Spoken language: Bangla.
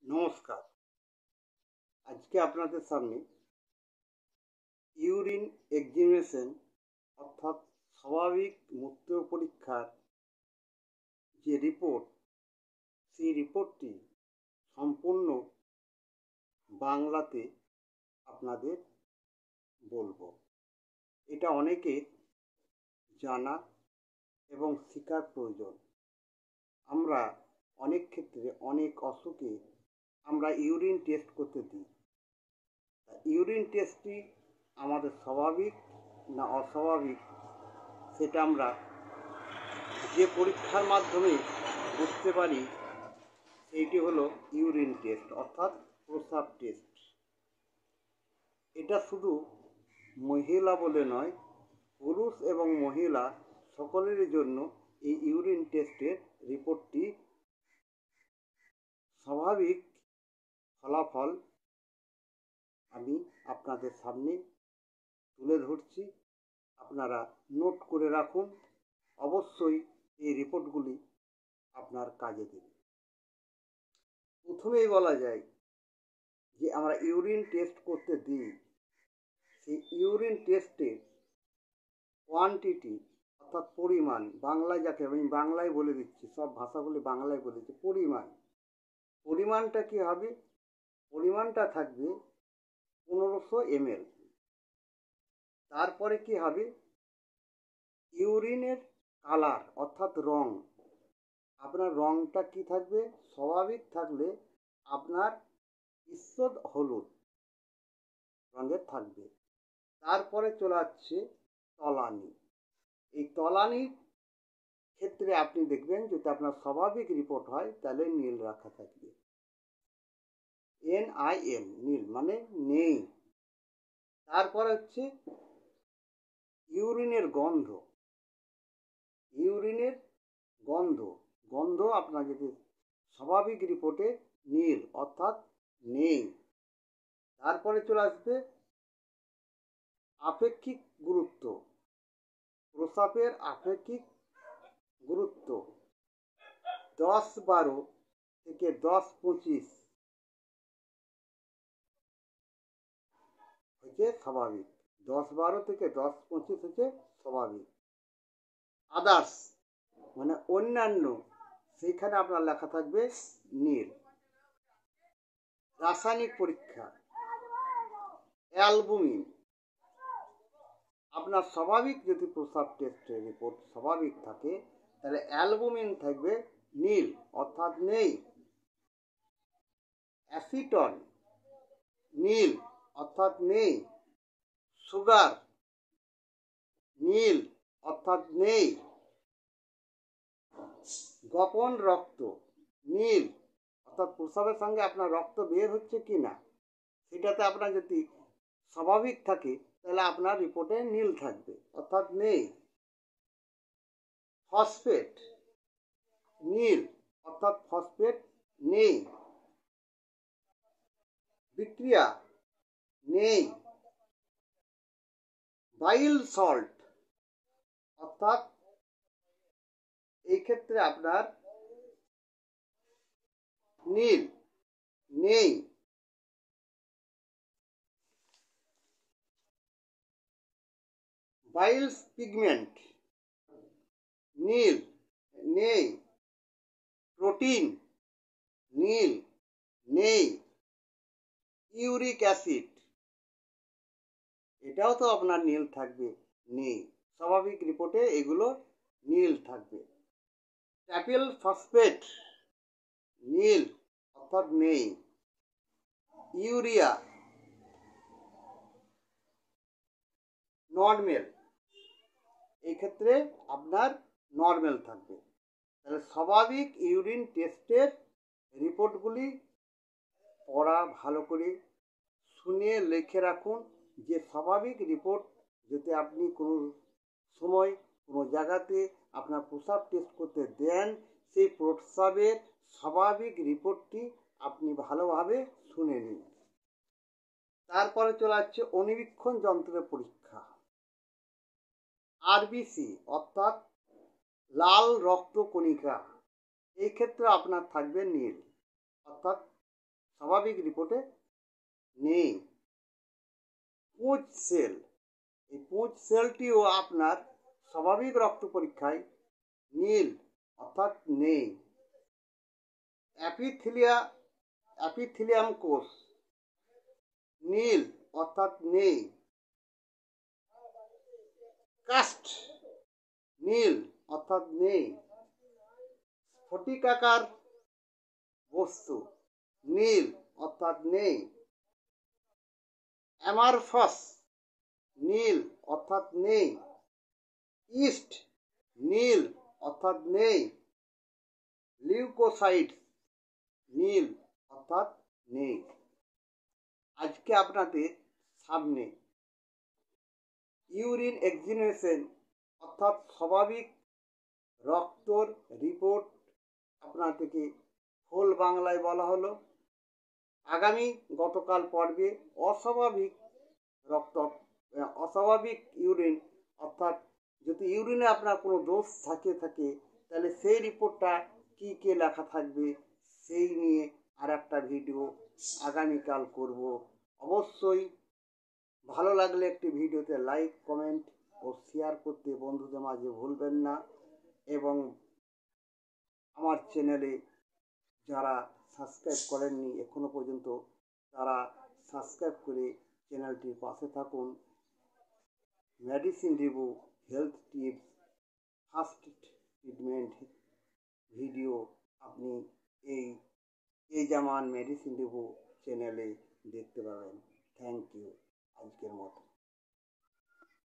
নমস্কার। আজকে আপনাদের সামনে ইউরিন এক্সামিনেশন অর্থাৎ স্বাভাবিক মূত্র পরীক্ষার যে রিপোর্ট, সেই রিপোর্টটি সম্পূর্ণ বাংলাতে আপনাদের বলবো। এটা অনেকে জানা এবং শেখার প্রয়োজন। আমরা অনেক ক্ষেত্রে অনেক অসুখে আমরা ইউরিন টেস্ট করতে দিই। ইউরিন টেস্টটি আমাদের স্বাভাবিক না অস্বাভাবিক সেটা আমরা যে পরীক্ষার মাধ্যমে বুঝতে পারি সেইটি হলো ইউরিন টেস্ট অর্থাৎ প্রস্রাব টেস্ট। এটা শুধু মহিলা বলে নয়, পুরুষ এবং মহিলা সকলের জন্য এই ইউরিন টেস্টের রিপোর্টটি স্বাভাবিক ফলাফল আমি আপনাদের সামনে তুলে ধরছি। আপনারা নোট করে রাখুন, অবশ্যই এই রিপোর্টগুলি আপনার কাজে দেবে। প্রথমেই বলা যায় যে আমরা ইউরিন টেস্ট করতে দিই, সেই ইউরিন টেস্টের কোয়ান্টিটি অর্থাৎ পরিমাণ, বাংলায় যাকে আমি বাংলায় বলে দিচ্ছি, সব ভাষাগুলি বাংলায় বলে দিচ্ছি, পরিমাণটা কি হবে? পরিমাণটা থাকবে 1500 ml। তারপরে কি হবে? ইউরিনের কালার অর্থাৎ রং, আপনার রংটা কি থাকবে? স্বাভাবিক থাকলে আপনার ঈষৎ হলুদ রঙের থাকবে। তারপরে চলে আসছে তলানি। এই তলানির ক্ষেত্রে আপনি দেখবেন যদি আপনার স্বাভাবিক রিপোর্ট হয় তাহলে নীল রাখা থাকবে, NIL, নীল মানে নেই। তারপরে হচ্ছে ইউরিনের গন্ধ, গন্ধ আপনার যদি স্বাভাবিক রিপোর্টে নীল অর্থাৎ নেই। তারপরে চলে আসবে আপেক্ষিক গুরুত্ব, প্রস্রাবের আপেক্ষিক গুরুত্ব 10-12 থেকে 10-25 হচ্ছে স্বাভাবিক, 10-12 থেকে 10-25 হচ্ছে স্বাভাবিক। আদার্স মানে অন্যান্য, সেইখানে আপনার লেখা থাকবে নীল। রাসায়নিক পরীক্ষা, অ্যালবুমিন, আপনার স্বাভাবিক যদি প্রস্রাব টেস্টের রিপোর্ট স্বাভাবিক থাকে তাহলে অ্যালবুমিন থাকবে নীল অর্থাৎ নেই। অ্যাসিটন নীল অর্থাৎ নেই। সুগার নীল অর্থাৎ নেই। গোপন রক্ত নীল অর্থাৎ প্রস্রাবের সঙ্গে আপনার রক্ত বের হচ্ছে কি না সেটাতে আপনার যদি স্বাভাবিক থাকে তাহলে আপনার রিপোর্টে নীল থাকবে অর্থাৎ নেই। ফসফেট নীল অর্থাৎ ফসফেট নেই। বিক্রিয়া নেই। বাইল সল্ট অর্থাৎ এই ক্ষেত্রে আপনার নীল নেই। বাইলস পিগমেন্ট নীল নেই। প্রোটিন নীল নেই। ইউরিক অ্যাসিড এটাও তো আপনার নীল থাকবে নেই। স্বাভাবিক রিপোর্টে এগুলো নীল থাকবে। ট্যাপেল ফসফেট নীল অর্থাৎ নেই। ইউরিয়া নর্মাল, এই ক্ষেত্রে আপনার নর্মাল থাকবে। তাহলে স্বাভাবিক ইউরিন টেস্টের রিপোর্টগুলি পড়া ভালো করে শুনে লিখে রাখুন যে স্বাভাবিক রিপোর্ট যদি আপনি কোনো সময় কোনো জায়গাতে আপনার প্রস্রাব টেস্ট করতে দেন সেই প্রস্রাবের স্বাভাবিক রিপোর্টটি আপনি ভালোভাবে শুনে নিন। তারপরে চলে আসছে অণুবীক্ষণ যন্ত্রের পরীক্ষা, RBC অর্থাৎ লাল রক্তকণিকা, এই ক্ষেত্রে আপনার থাকবে নীল অর্থাৎ স্বাভাবিক রিপোর্টে নেই। পুঁজ সেল, এই পুঁজ সেলটিও আপনার স্বাভাবিক রক্ত পরীক্ষায় নীল অর্থাৎ নেই। অ্যাপিথিলিয়াম কোষ নীল অর্থাৎ নেই। কাস্ট নীল অর্থাৎ নেই। স্ফটিকাকার বস্তু নীল অর্থাৎ নেই। অ্যামারফাস নীল অর্থাৎ নেই। ইস্ট নীল অর্থাৎ নেই। লিউকোসাইটস নীল অর্থাৎ নেই। আজকে আপনাদের সামনে ইউরিন এক্সামিনেশন অর্থাৎ স্বাভাবিক রক্তর রিপোর্ট আপনাদেরকে ফুল বাংলায় বলা হলো। আগামী গতকাল পর্বে অস্বাভাবিক ইউরিন অর্থাৎ যদি ইউরিনে আপনার কোনো দোষ থাকে তাহলে সেই রিপোর্টটা কী কী লেখা থাকবে সেই নিয়ে আর একটা ভিডিও আগামীকাল করব। অবশ্যই ভালো লাগলে একটি ভিডিওতে লাইক, কমেন্ট ও শেয়ার করতে বন্ধুদের মাঝে ভুলবেন না। এবং আমার চ্যানেলে যারা সাবস্ক্রাইব করেননি এখনো পর্যন্ত তারা সাবস্ক্রাইব করে চ্যানেলটির পাশে থাকুন। Medicine review, health tips, first treatment video আপনি এই এজামান মেডিসিন রিভিউ চ্যানেলে দেখতে পাবেন। থ্যাংক ইউ আজকের মতো।